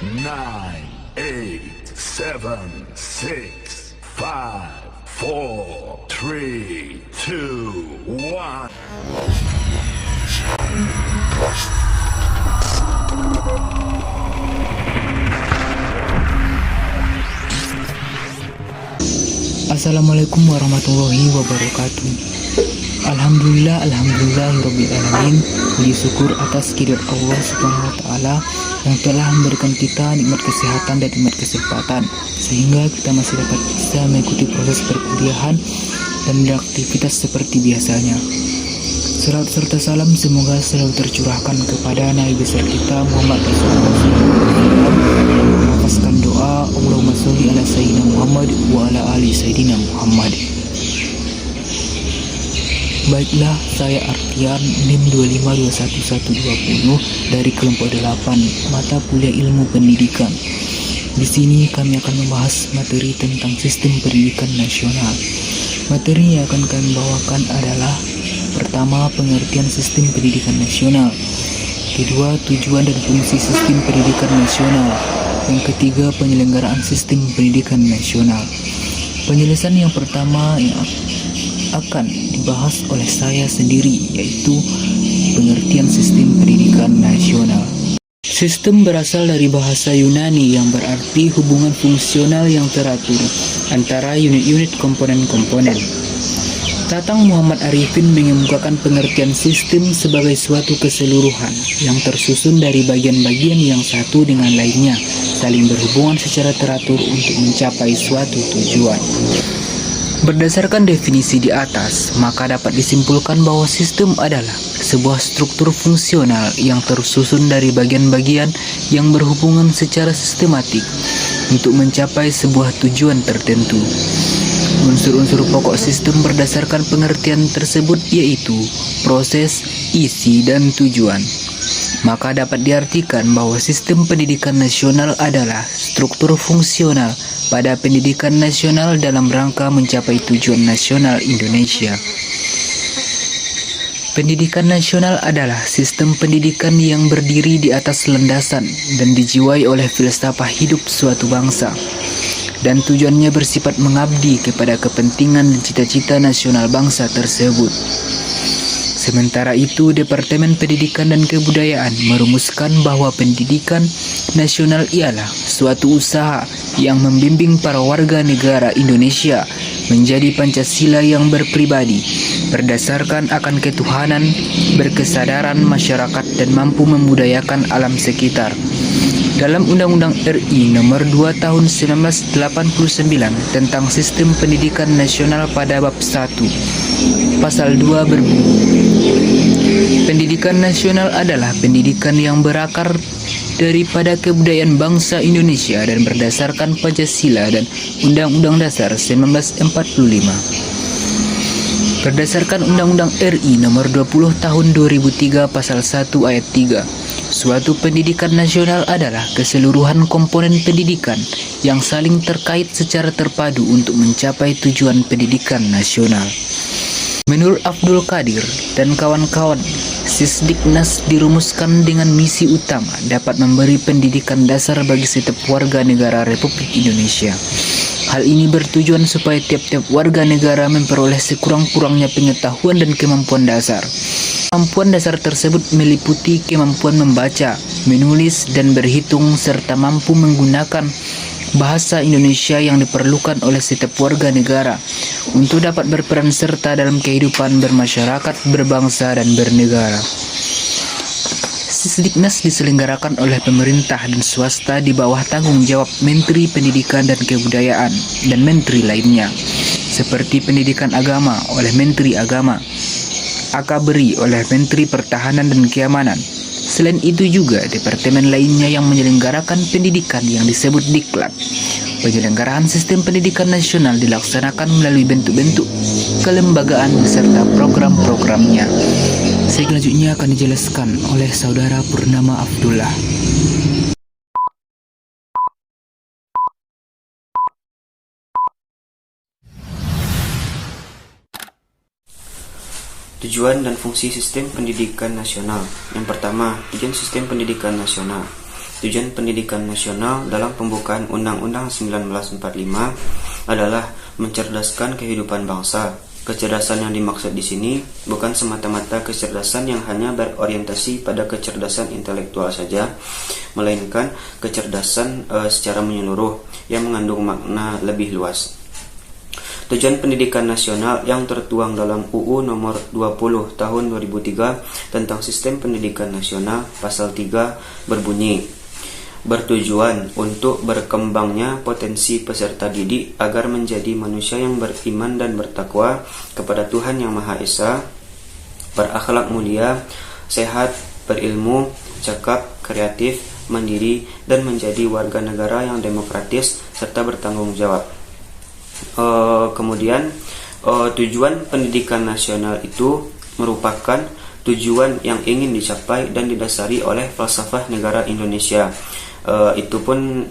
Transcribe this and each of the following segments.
nine, eight, seven, six, five, four, three, two, one. Assalamualaikum warahmatullahi wabarakatuh. Alhamdulillahirabbil alamin. Puji syukur atas kehadirat Allah Subhanahu wa taala yang telah memberikan kita nikmat kesehatan dan nikmat kesempatan sehingga kita masih dapat bisa mengikuti proses perkuliahan dan beraktivitas seperti biasanya. Salawat serta salam semoga selalu tercurahkan kepada Nabi besar kita Muhammad SAW. Menafaskan doa Allahumma sholli ala sayyidina Muhammad wa ala ali sayyidina Muhammad. Baiklah, saya Artian NIM 2521120 dari kelompok 8 mata kuliah ilmu pendidikan. Di sini kami akan membahas materi tentang sistem pendidikan nasional. Materi yang akan kami bawakan adalah: pertama, pengertian sistem pendidikan nasional; kedua, tujuan dan fungsi sistem pendidikan nasional; yang ketiga, penyelenggaraan sistem pendidikan nasional. Penjelasan yang pertama yang akan dibahas oleh saya sendiri, yaitu pengertian sistem pendidikan nasional. Sistem berasal dari bahasa Yunani yang berarti hubungan fungsional yang teratur antara unit-unit komponen-komponen. Tatang Muhammad Arifin mengemukakan pengertian sistem sebagai suatu keseluruhan yang tersusun dari bagian-bagian yang satu dengan lainnya saling berhubungan secara teratur untuk mencapai suatu tujuan. Berdasarkan definisi di atas, maka dapat disimpulkan bahwa sistem adalah sebuah struktur fungsional yang tersusun dari bagian-bagian yang berhubungan secara sistematik untuk mencapai sebuah tujuan tertentu. Unsur-unsur pokok sistem berdasarkan pengertian tersebut yaitu proses, isi, dan tujuan. Maka dapat diartikan bahwa sistem pendidikan nasional adalah struktur fungsional pada pendidikan nasional dalam rangka mencapai tujuan nasional Indonesia. Pendidikan nasional adalah sistem pendidikan yang berdiri di atas landasan dan dijiwai oleh filsafat hidup suatu bangsa, dan tujuannya bersifat mengabdi kepada kepentingan dan cita-cita nasional bangsa tersebut. Sementara itu, Departemen Pendidikan dan Kebudayaan merumuskan bahwa pendidikan nasional ialah suatu usaha yang membimbing para warga negara Indonesia menjadi Pancasila yang berpribadi, berdasarkan akan ketuhanan, berkesadaran masyarakat, dan mampu membudayakan alam sekitar. Dalam Undang-Undang RI Nomor 2 Tahun 1989 tentang Sistem Pendidikan Nasional pada Bab 1, Pasal 2 berbunyi, pendidikan nasional adalah pendidikan yang berakar daripada kebudayaan bangsa Indonesia dan berdasarkan Pancasila dan Undang-Undang Dasar 1945. Berdasarkan Undang-Undang RI Nomor 20 Tahun 2003 Pasal 1 Ayat 3, suatu pendidikan nasional adalah keseluruhan komponen pendidikan yang saling terkait secara terpadu untuk mencapai tujuan pendidikan nasional. Menurut Abdul Qadir dan kawan-kawan, Sisdiknas dirumuskan dengan misi utama dapat memberi pendidikan dasar bagi setiap warga negara Republik Indonesia. Hal ini bertujuan supaya tiap-tiap warga negara memperoleh sekurang-kurangnya pengetahuan dan kemampuan dasar. Kemampuan dasar tersebut meliputi kemampuan membaca, menulis, dan berhitung, serta mampu menggunakan bahasa Indonesia yang diperlukan oleh setiap warga negara untuk dapat berperan serta dalam kehidupan bermasyarakat, berbangsa, dan bernegara. Sisdiknas diselenggarakan oleh pemerintah dan swasta di bawah tanggung jawab Menteri Pendidikan dan Kebudayaan dan menteri lainnya, seperti Pendidikan Agama oleh Menteri Agama, Akabri oleh Menteri Pertahanan dan Keamanan. Selain itu juga departemen lainnya yang menyelenggarakan pendidikan yang disebut Diklat. Penyelenggaraan sistem pendidikan nasional dilaksanakan melalui bentuk-bentuk kelembagaan beserta program-programnya. Selanjutnya akan dijelaskan oleh Saudara Purnama Abdullah. Tujuan dan fungsi sistem pendidikan nasional. Yang pertama, tujuan sistem pendidikan nasional. Tujuan pendidikan nasional dalam pembukaan Undang-Undang 1945 adalah mencerdaskan kehidupan bangsa. Kecerdasan yang dimaksud di sini bukan semata-mata kecerdasan yang hanya berorientasi pada kecerdasan intelektual saja, melainkan kecerdasan secara menyeluruh yang mengandung makna lebih luas. Tujuan pendidikan nasional yang tertuang dalam UU nomor 20 tahun 2003 tentang sistem pendidikan nasional pasal 3 berbunyi, bertujuan untuk berkembangnya potensi peserta didik agar menjadi manusia yang beriman dan bertakwa kepada Tuhan Yang Maha Esa, berakhlak mulia, sehat, berilmu, cakap, kreatif, mandiri, dan menjadi warga negara yang demokratis serta bertanggung jawab. Kemudian tujuan pendidikan nasional itu merupakan tujuan yang ingin dicapai dan didasari oleh falsafah negara Indonesia. Itu pun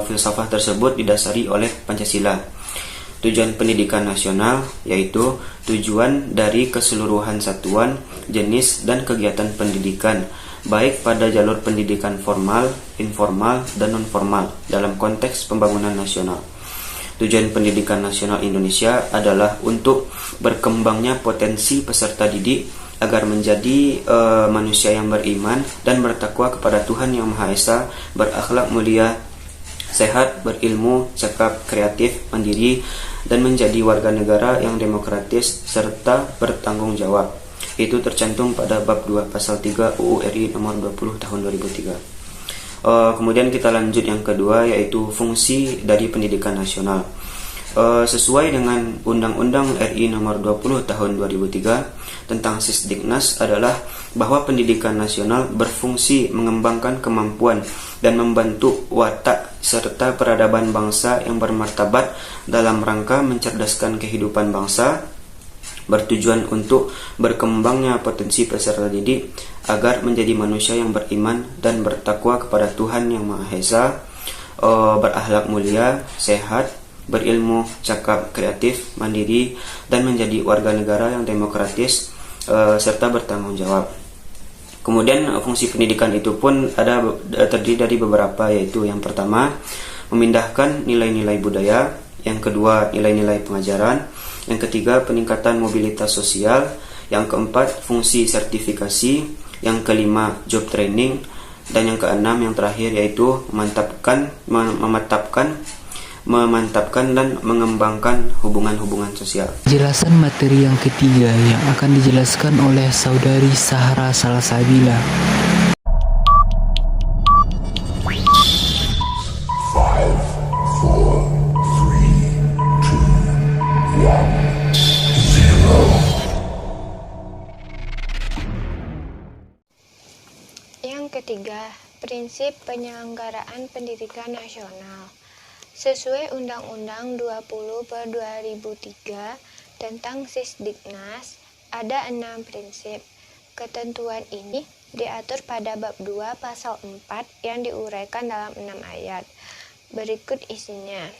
filsafah tersebut didasari oleh Pancasila. Tujuan pendidikan nasional yaitu tujuan dari keseluruhan satuan, jenis, dan kegiatan pendidikan, baik pada jalur pendidikan formal, informal, dan non-formal dalam konteks pembangunan nasional. Tujuan pendidikan nasional Indonesia adalah untuk berkembangnya potensi peserta didik agar menjadi manusia yang beriman dan bertakwa kepada Tuhan Yang Maha Esa, berakhlak mulia, sehat, berilmu, cakap, kreatif, mandiri, dan menjadi warga negara yang demokratis serta bertanggung jawab. Itu tercantum pada bab 2 pasal 3 UU RI nomor 20 tahun 2003. Kemudian kita lanjut yang kedua, yaitu fungsi dari pendidikan nasional. Sesuai dengan Undang-Undang RI nomor 20 tahun 2003 tentang Sisdiknas adalah bahwa pendidikan nasional berfungsi mengembangkan kemampuan dan membantu watak serta peradaban bangsa yang bermartabat dalam rangka mencerdaskan kehidupan bangsa, bertujuan untuk berkembangnya potensi peserta didik agar menjadi manusia yang beriman dan bertakwa kepada Tuhan Yang Maha Esa, berakhlak mulia, sehat, berilmu, cakap, kreatif, mandiri, dan menjadi warga negara yang demokratis serta bertanggung jawab. Kemudian fungsi pendidikan itu pun terdiri dari beberapa, yaitu yang pertama memindahkan nilai-nilai budaya, yang kedua nilai-nilai pengajaran, yang ketiga peningkatan mobilitas sosial, yang keempat fungsi sertifikasi, yang kelima job training, dan yang keenam yang terakhir yaitu memantapkan dan mengembangkan hubungan-hubungan sosial. Penjelasan materi yang ketiga yang akan dijelaskan oleh Saudari Sahra Salsabila. Yang ketiga, prinsip penyelenggaraan pendidikan nasional. Sesuai Undang-Undang 20/2003 tentang Sisdiknas, ada 6 prinsip. Ketentuan ini diatur pada bab 2 pasal 4 yang diuraikan dalam 6 ayat. Berikut isinya.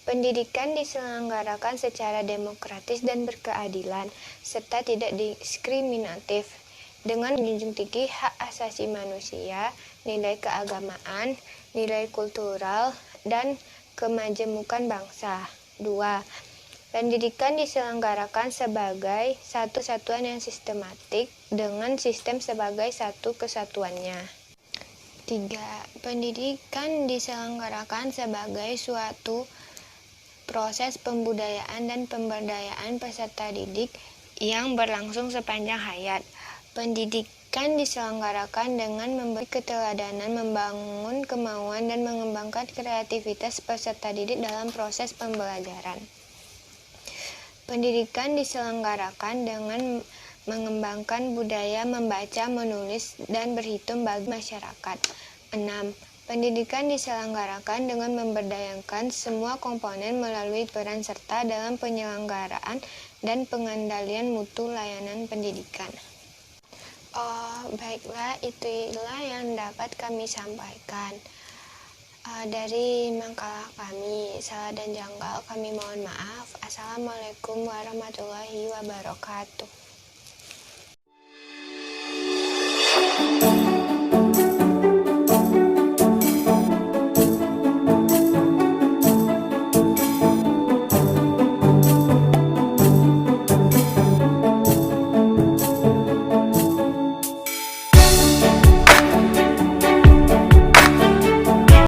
Pendidikan diselenggarakan secara demokratis dan berkeadilan, serta tidak diskriminatif, dengan menjunjung tinggi hak asasi manusia, nilai keagamaan, nilai kultural, dan kemajemukan bangsa. 2. Pendidikan diselenggarakan sebagai satu satuan yang sistematik dengan sistem sebagai satu kesatuannya. 3. Pendidikan diselenggarakan sebagai suatu proses pembudayaan dan pemberdayaan peserta didik yang berlangsung sepanjang hayat. Pendidikan diselenggarakan dengan memberi keteladanan, membangun kemauan, dan mengembangkan kreativitas peserta didik dalam proses pembelajaran. Pendidikan diselenggarakan dengan mengembangkan budaya membaca, menulis, dan berhitung bagi masyarakat. 6. Pendidikan diselenggarakan dengan memberdayakan semua komponen melalui peran serta dalam penyelenggaraan dan pengendalian mutu layanan pendidikan. Baiklah, itulah yang dapat kami sampaikan. Dari makalah kami, salah dan janggal kami mohon maaf. Assalamualaikum warahmatullahi wabarakatuh.